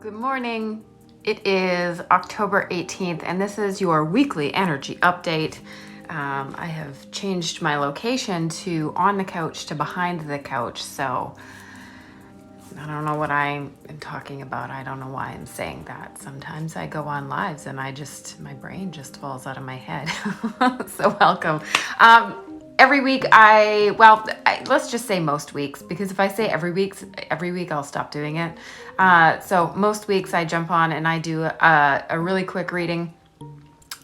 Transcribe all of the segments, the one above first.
Good morning. It is October 18th, and this is your weekly energy update. I have changed my location to on the couch to behind the couch, so I don't know what I'm talking about. I don't know why I'm saying that. Sometimes I go on lives and my brain just falls out of my head. So welcome. Every week let's just say most weeks, because if I say every week I'll stop doing it. So most weeks I jump on and I do a really quick reading,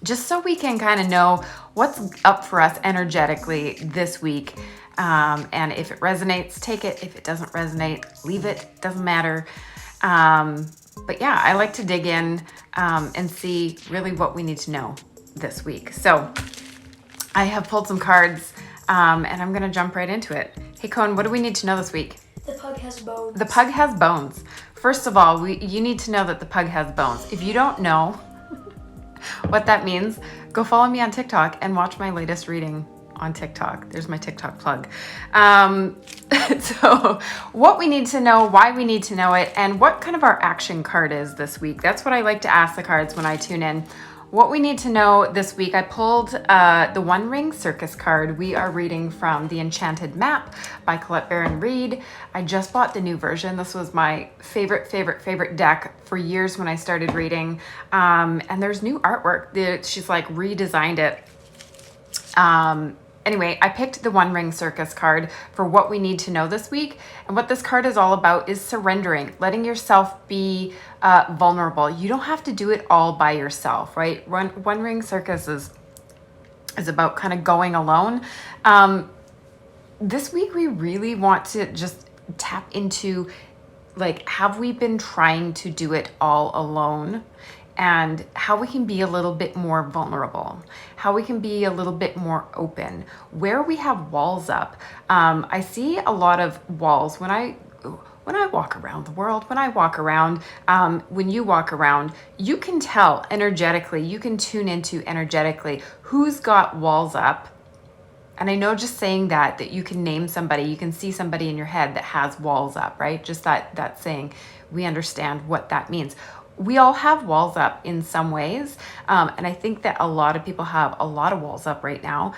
just so we can kind of know what's up for us energetically this week. And if it resonates, take it. If it doesn't resonate, leave it. Doesn't matter. But yeah, I like to dig in and see really what we need to know this week. So I have pulled some cards and I'm going to jump right into it. Hey, Cohen, what do we need to know this week? The pug has bones. The pug has bones. First of all, you need to know that the pug has bones. If you don't know what that means, go follow me on TikTok and watch my latest reading on TikTok. There's my TikTok plug. So what we need to know, why we need to know it, and what kind of our action card is this week. That's what I like to ask the cards when I tune in. What we need to know this week, I pulled the One Ring Circus card. We are reading from The Enchanted Map by Colette Baron-Reid. I just bought the new version. This was my favorite deck for years when I started reading. And there's new artwork. She's like redesigned it. Anyway, I picked the One Ring Circus card for what we need to know this week. And what this card is all about is surrendering, letting yourself be vulnerable. You don't have to do it all by yourself, right? One Ring Circus is about kind of going alone. This week, we really want to just tap into, like, have we been trying to do it all alone? And how we can be a little bit more vulnerable, how we can be a little bit more open, where we have walls up. I see a lot of walls when I walk around the world, when you walk around, you can tell energetically, you can tune into energetically who's got walls up. And I know just saying that you can name somebody, you can see somebody in your head that has walls up, right? Just that saying, we understand what that means. We all have walls up in some ways. And I think that a lot of people have a lot of walls up right now,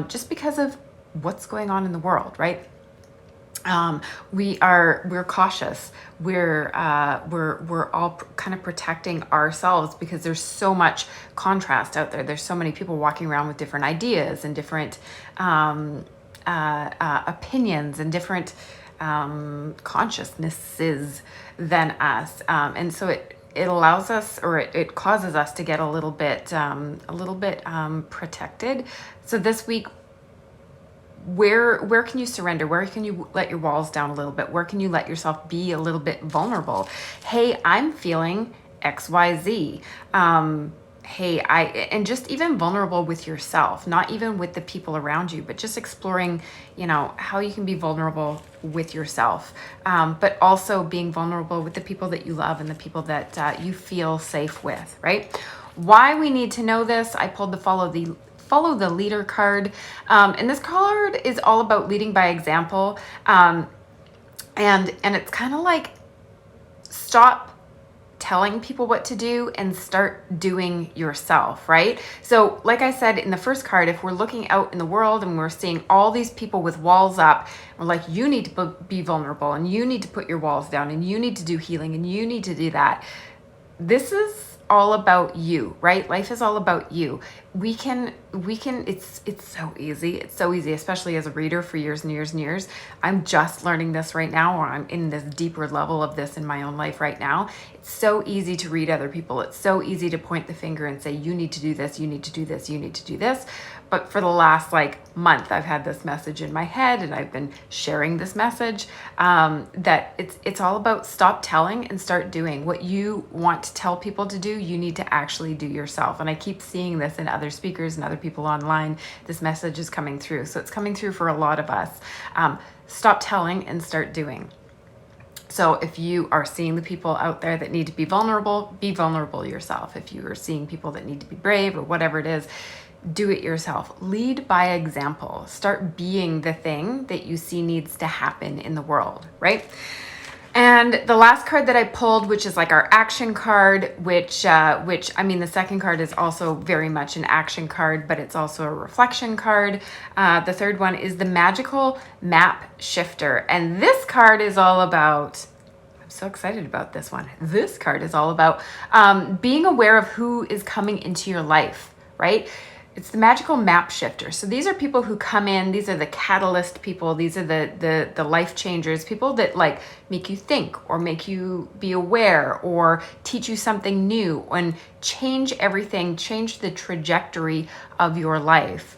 just because of what's going on in the world, right? We're cautious. We're all kind of protecting ourselves because there's so much contrast out there. There's so many people walking around with different ideas and different opinions and different consciousnesses than us. And so it allows us, or it causes us to get a little bit protected. So this week, where can you surrender? Where can you let your walls down a little bit? Where can you let yourself be a little bit vulnerable? Hey, I'm feeling XYZ. And just even vulnerable with yourself, not even with the people around you, but just exploring, how you can be vulnerable with yourself, but also being vulnerable with the people that you love and the people that you feel safe with, right? Why we need to know this, I pulled the Follow the Leader card. And this card is all about leading by example. And it's kind of like, stop telling people what to do and start doing yourself, right? So like I said in the first card, if we're looking out in the world and we're seeing all these people with walls up, we're like, you need to be vulnerable and you need to put your walls down and you need to do healing and you need to do that. This is all about you, right? Life is all about you. We can, it's so easy. It's so easy, especially as a reader for years and years and years. I'm just learning this right now, or I'm in this deeper level of this in my own life right now. It's so easy to read other people. It's so easy to point the finger and say, you need to do this, you need to do this, you need to do this. But for the last month, I've had this message in my head and I've been sharing this message, that it's all about stop telling and start doing. What you want to tell people to do, you need to actually do yourself. And I keep seeing this in other speakers and other people online. This message is coming through. So it's coming through for a lot of us. Stop telling and start doing. So if you are seeing the people out there that need to be vulnerable yourself. If you are seeing people that need to be brave or whatever it is, do it yourself. Lead by example. Start being the thing that you see needs to happen in the world, right? And the last card that I pulled, which is like our action card, which I mean, the second card is also very much an action card, but it's also a reflection card. The third one is the Magical Map Shifter. And this card is all about, I'm so excited about this one. This card is all about being aware of who is coming into your life, right? It's the Magical Map Shifter. So these are people who come in, these are the catalyst people, these are the life changers, people that like make you think or make you be aware or teach you something new and change everything, change the trajectory of your life.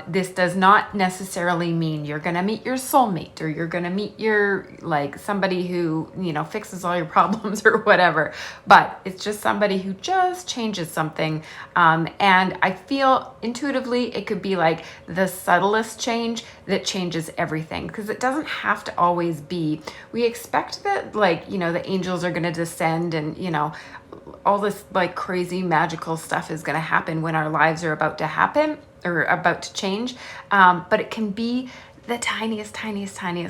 This does not necessarily mean you're going to meet your soulmate or you're going to meet your, like, somebody who, you know, fixes all your problems or whatever, but it's just somebody who just changes something. And I feel intuitively it could be like the subtlest change that changes everything, because it doesn't have to always be, we expect that, like, you know, the angels are going to descend and, you know, all this like crazy magical stuff is going to happen when our lives are about to happen or about to change. But it can be the tiniest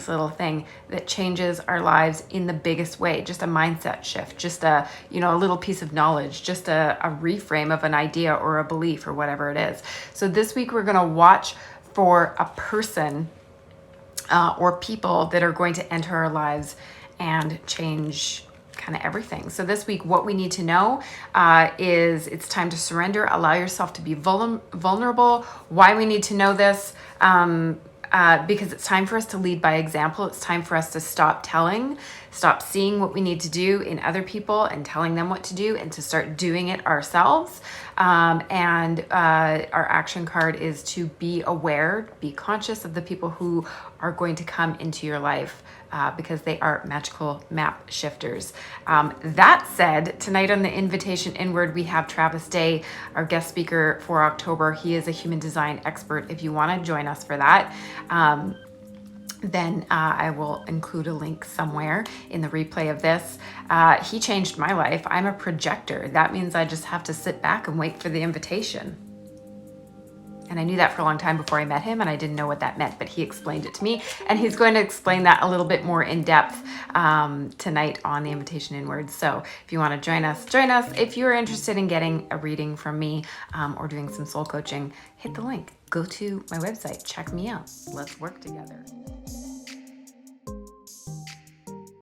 little thing that changes our lives in the biggest way. Just a mindset shift, just a, you know, a little piece of knowledge, just a reframe of an idea or a belief or whatever it is. So this week we're going to watch for a person or people that are going to enter our lives and change kind of everything. So this week, what we need to know is it's time to surrender, allow yourself to be vulnerable. Why we need to know this? Because it's time for us to lead by example. It's time for us to stop seeing what we need to do in other people and telling them what to do, and to start doing it ourselves. And our action card is to be aware, be conscious of the people who are going to come into your life, because they are magical map shifters. That said, tonight on the Invitation Inward, we have Travis Day, our guest speaker for October. He is a human design expert. If you want to join us for that, then I will include a link somewhere in the replay of this. He changed my life. I'm a projector. That means I just have to sit back and wait for the invitation. And I knew that for a long time before I met him, and I didn't know what that meant, but he explained it to me, and he's going to explain that a little bit more in depth tonight on the Invitation Inward. So if you want to join us. If you're interested in getting a reading from me or doing some soul coaching, hit the link. Go to my website, check me out. Let's work together.